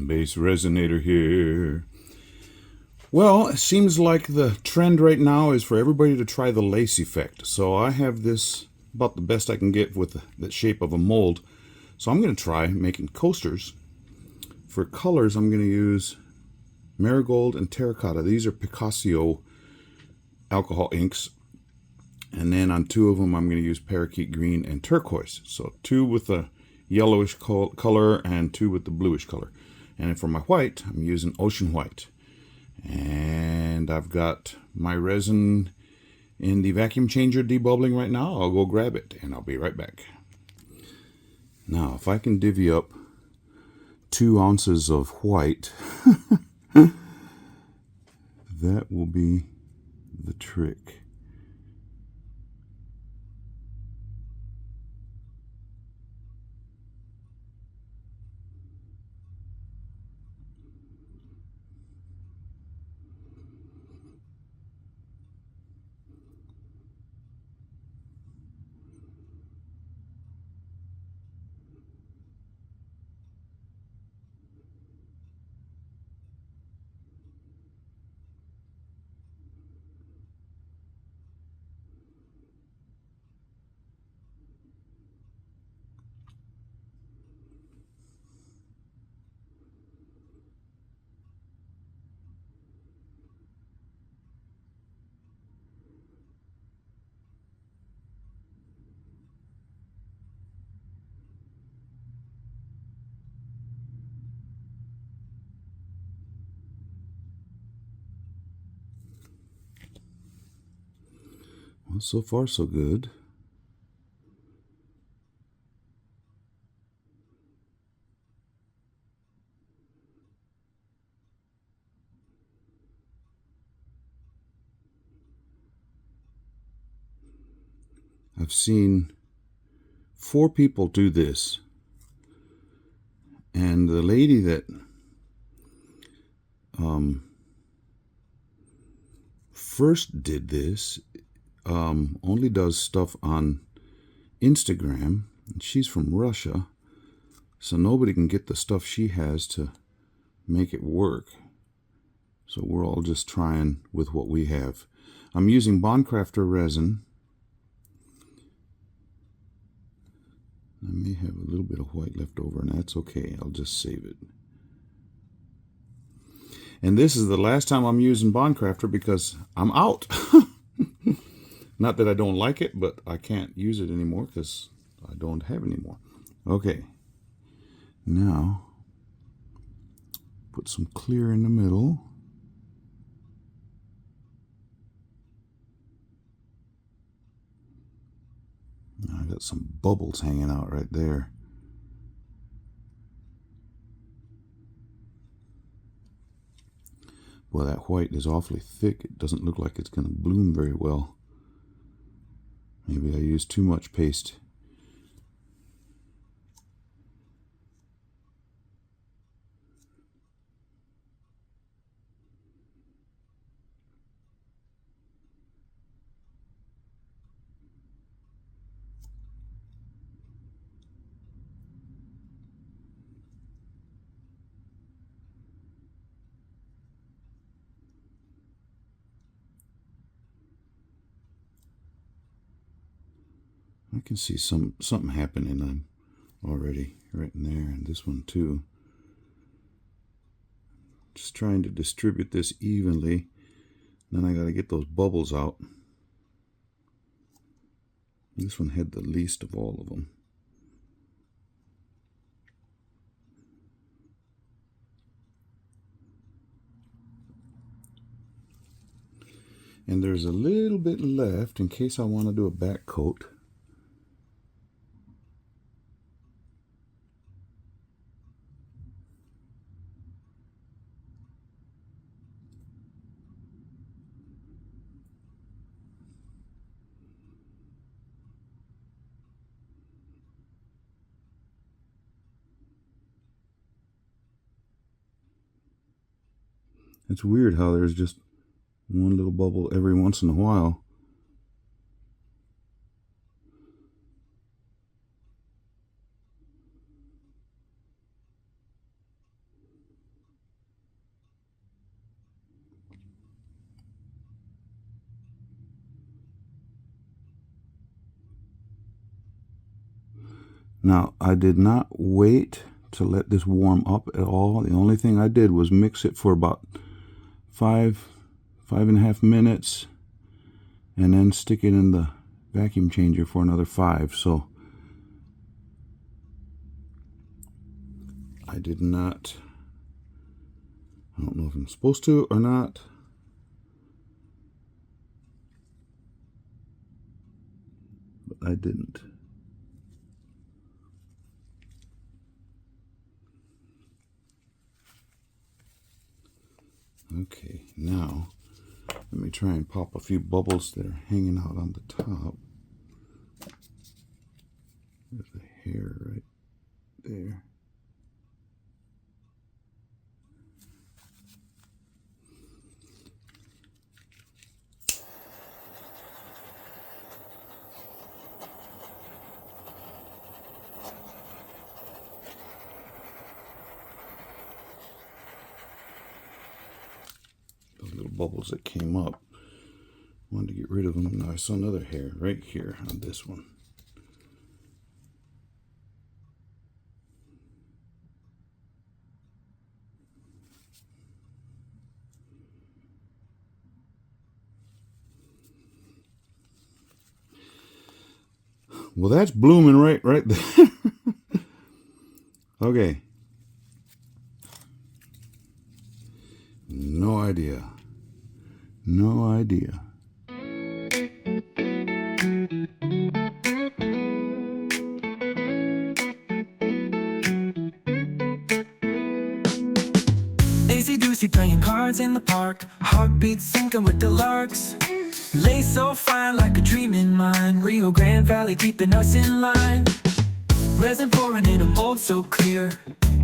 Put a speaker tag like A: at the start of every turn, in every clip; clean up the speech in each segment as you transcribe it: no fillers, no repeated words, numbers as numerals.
A: BassResinator here. Well, it seems like the trend right now is for everybody to try the lace effect. So I have this about the best I can get with the shape of a mold. So I'm going to try making coasters. For colors, I'm going to use marigold and terracotta. These are Picasso alcohol inks. And then on two of them, I'm going to use parakeet green and turquoise. So two with the yellowish color and two with the bluish color. And then for my white, I'm using ocean white. And I've got my resin in the vacuum changer debubbling right now. I'll go grab it and I'll be right back. Now, if I can divvy up 2 ounces of white, that will be the trick. Well, so far so good. I've seen 4 people do this. And the lady that first did this only does stuff on Instagram, and she's from Russia, so nobody can get the stuff she has to make it work. So we're all just trying with what we have. I'm using Bondcrafter resin. I may have a little bit of white left over, and that's okay. I'll just save it. And this is the last time I'm using Bondcrafter because I'm out. Not that I don't like it, but I can't use it anymore because I don't have any more. Okay. Now, put some clear in the middle. I got some bubbles hanging out right there. Well, that white is awfully thick. It doesn't look like it's going to bloom very well. Maybe I used too much paste. I can see something happening already right in there, and this one too. Just trying to distribute this evenly. Then I got to get those bubbles out. This one had the least of all of them. And there's a little bit left in case I want to do a back coat. It's weird how there's just one little bubble every once in a while. Now, I did not wait to let this warm up at all. The only thing I did was mix it for about 5.5 minutes, and then stick it in the vacuum changer for another 5. So I did not, I don't know if I'm supposed to or not, but I didn't. Okay, now let me try and pop a few bubbles that are hanging out on the top. There's a hair right there. Those little bubbles that came up. Wanted to get rid of them. Now I saw another hair right here on this one. Well, that's blooming right there. Okay. No idea. No idea.
B: Acey, Deucey playing cards in the park, heartbeats syncing with the larks. Lay so fine like a dream in mine, Rio Grande Valley keeping us in line. Resin pouring in a mold so clear,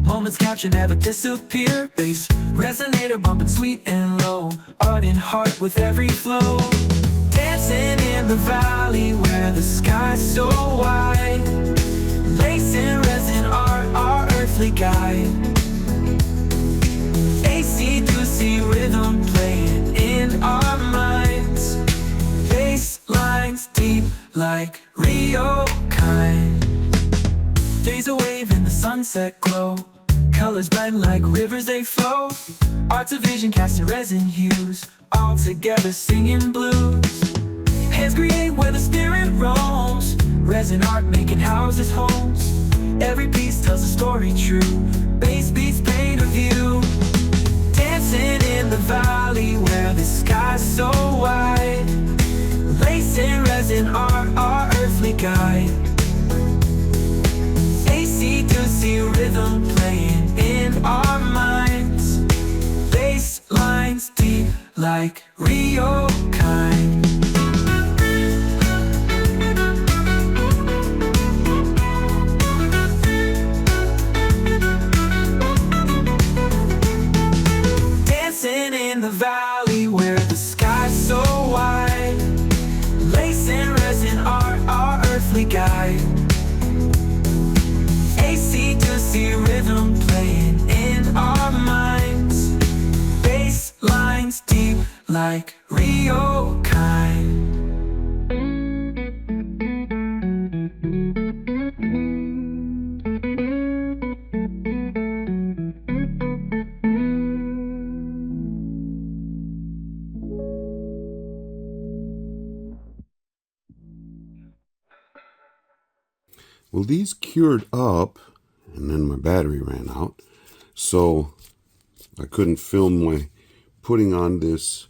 B: moments captured never disappear. BassResinator bumping sweet and low, art and heart with every flow. Dancing in the valley where the sky's so wide. Lacing resin art, our earthly guide. Acey, Deucey rhythm playing in our minds. Bass lines deep like Rio kind. Days a wave in the sunset glow, colors blend like rivers they flow. Art's a vision casting resin hues, all together singing blues. Hands create where the spirit roams, resin art making houses homes. Every piece tells a story true, bass beats paint a view. Dancing in the valley where the sky's so wide. Lacing resin art, our earthly guide. Acey, Deucey rhythm playing in our minds. Bass lines deep like Rio kind. Dancing in the valley where the sky's so wide. Lacing resin art, our earthly guide. Acey, Deucey rhythm playing in our minds. Bass lines deep like Rio kind.
A: Well, these cured up, and then my battery ran out, so I couldn't film my putting on this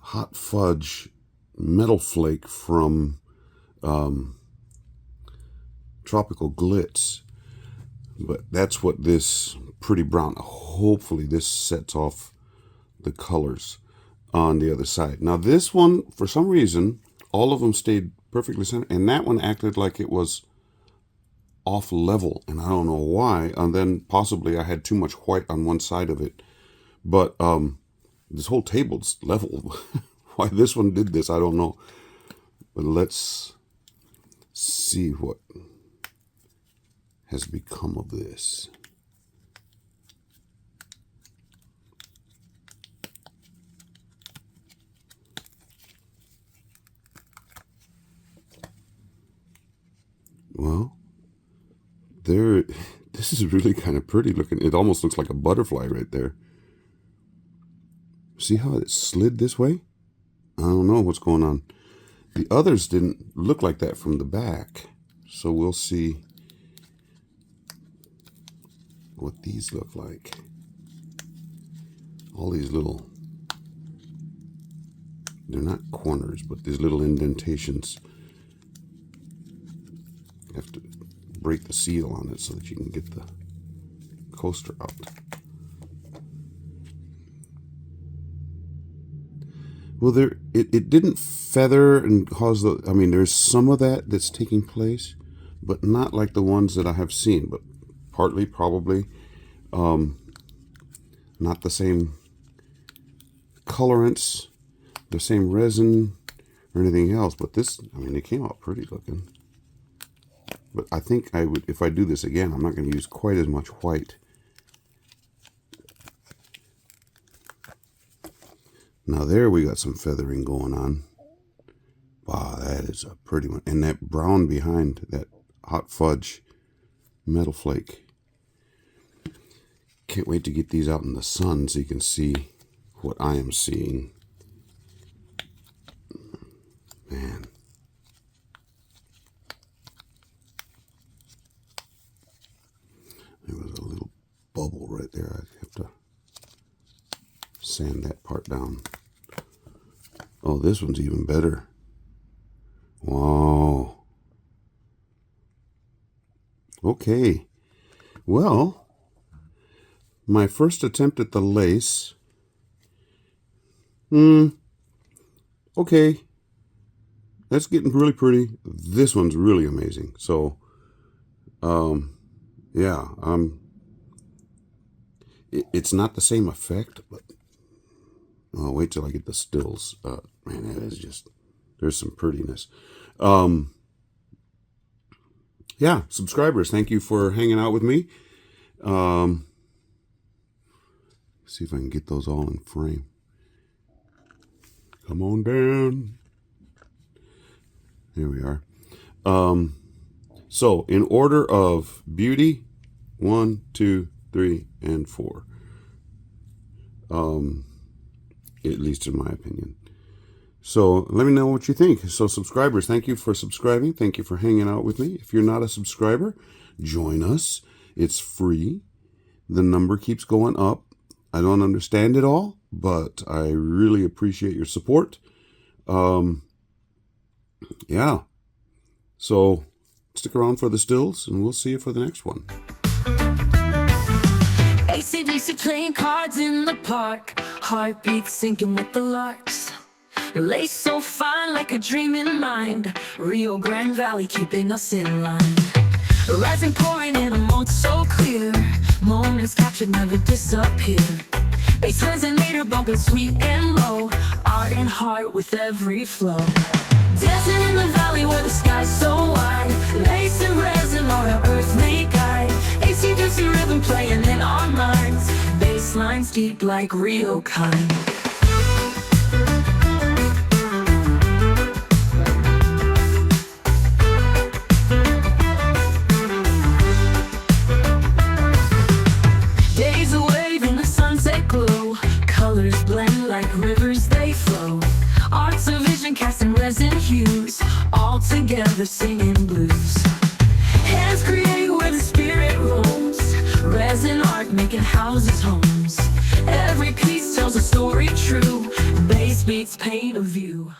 A: hot fudge metal flake from Tropical Glitz. But that's what this pretty brown, hopefully this sets off the colors on the other side. Now this one, for some reason, all of them stayed perfectly centered, and that one acted like it was off level, and I don't know why. And then possibly I had too much white on one side of it, but this whole table's level. Why this one did this, I don't know. But let's see what has become of this. Well, This is really kind of pretty looking. It almost looks like a butterfly right there. See how it slid this way? I don't know what's going on. The others didn't look like that from the back. So we'll see what these look like. All these little, they're not corners, but these little indentations. You have to break the seal on it so that you can get the coaster out. Well, it didn't feather and cause the, I mean, there's some of that that's taking place, but not like the ones that I have seen, but partly probably not the same colorants, the same resin or anything else. But this, I mean, it came out pretty looking. But I think I would, if I do this again, I'm not going to use quite as much white. Now there we got some feathering going on. Wow, that is a pretty one. And that brown behind, that hot fudge metal flake. Can't wait to get these out in the sun so you can see what I am seeing. Man. There was a little bubble right there. I have to sand that part down. Oh, this one's even better. Wow. Okay. Well, my first attempt at the lace. Okay. That's getting really pretty. This one's really amazing. So, yeah, it's not the same effect, but I'll wait till I get the stills. Man, that is just, there's some prettiness. Yeah, subscribers, thank you for hanging out with me. See if I can get those all in frame. Come on down. Here we are. So in order of beauty, 1, 2, 3, and 4. At least in my opinion. So let me know what you think. So subscribers, thank you for subscribing. Thank you for hanging out with me. If you're not a subscriber, join us. It's free. The number keeps going up. I don't understand it all, but I really appreciate your support. Yeah. So stick around for the stills and we'll see you for the next one.
B: Acey, Deucey playing cards in the park, heartbeats sinking with the larks. Your lace so fine like a dreaming mind, Rio Grande Valley keeping us in line. Rising pouring in a mode so clear, moments captured never disappear. BassResinator bumping sweet and low, art and heart with every flow. Dancing in the valley where the sky's so wide, lace and resin are our earth made guide. Acey, Deucey rhythm playing in our minds, bass lines deep like Rio kind. Days a wave in the sunset glow, colors blend like rivers they flow. Art's a vision casting resin hues, all together singing blues. Hands create where the spirit roams, resin art making houses homes. Every piece tells a story true, bass beats paint a view.